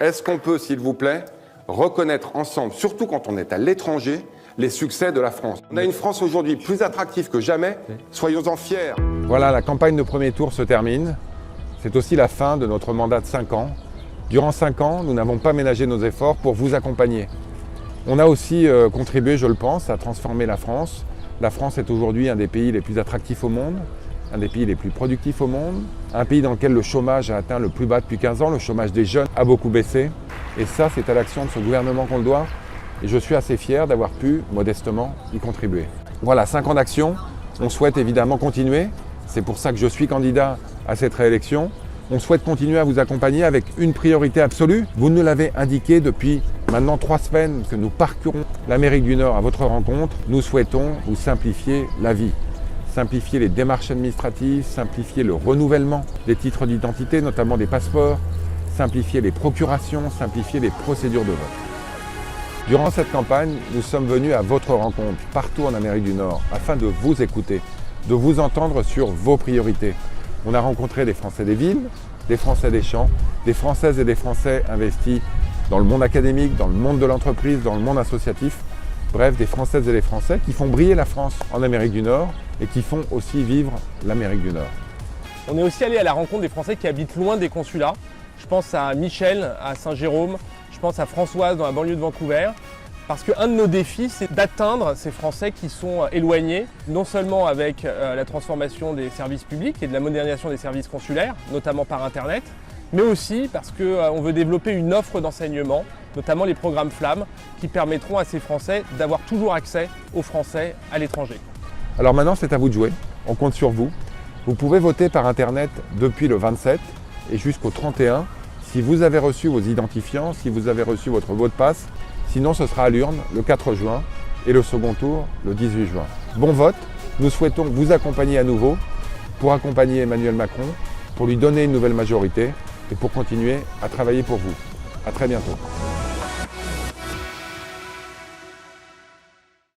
Est-ce qu'on peut, s'il vous plaît, reconnaître ensemble, surtout quand on est à l'étranger, les succès de la France? On a une France aujourd'hui plus attractive que jamais, soyons-en fiers. Voilà, la campagne de premier tour se termine. C'est aussi la fin de notre mandat de 5 ans. Durant 5 ans, nous n'avons pas ménagé nos efforts pour vous accompagner. On a aussi contribué, je le pense, à transformer la France. La France est aujourd'hui un des pays les plus attractifs au monde, un des pays les plus productifs au monde, un pays dans lequel le chômage a atteint le plus bas depuis 15 ans, le chômage des jeunes a beaucoup baissé. Et ça, c'est à l'action de ce gouvernement qu'on le doit. Et je suis assez fier d'avoir pu, modestement, y contribuer. Voilà, 5 ans d'action. On souhaite évidemment continuer. C'est pour ça que je suis candidat à cette réélection. On souhaite continuer à vous accompagner avec une priorité absolue. Vous nous l'avez indiqué depuis maintenant 3 semaines que nous parcourons l'Amérique du Nord à votre rencontre. Nous souhaitons vous simplifier la vie. Simplifier les démarches administratives, simplifier le renouvellement des titres d'identité, notamment des passeports, simplifier les procurations, simplifier les procédures de vote. Durant cette campagne, nous sommes venus à votre rencontre partout en Amérique du Nord afin de vous écouter, de vous entendre sur vos priorités. On a rencontré des Français des villes, des Français des champs, des Françaises et des Français investis dans le monde académique, dans le monde de l'entreprise, dans le monde associatif. Bref, des Françaises et des Français qui font briller la France en Amérique du Nord et qui font aussi vivre l'Amérique du Nord. On est aussi allé à la rencontre des Français qui habitent loin des consulats. Je pense à Michel, à Saint-Jérôme, je pense à Françoise dans la banlieue de Vancouver. Parce qu'un de nos défis, c'est d'atteindre ces Français qui sont éloignés, non seulement avec la transformation des services publics et de la modernisation des services consulaires, notamment par Internet, mais aussi parce qu'on veut développer une offre d'enseignement, notamment les programmes Flamme, qui permettront à ces Français d'avoir toujours accès aux Français à l'étranger. Alors maintenant, c'est à vous de jouer. On compte sur vous. Vous pouvez voter par Internet depuis le 27 et jusqu'au 31 si vous avez reçu vos identifiants, si vous avez reçu votre mot de passe. Sinon, ce sera à l'urne le 4 juin et le second tour le 18 juin. Bon vote, nous souhaitons vous accompagner à nouveau pour accompagner Emmanuel Macron, pour lui donner une nouvelle majorité et pour continuer à travailler pour vous. À très bientôt.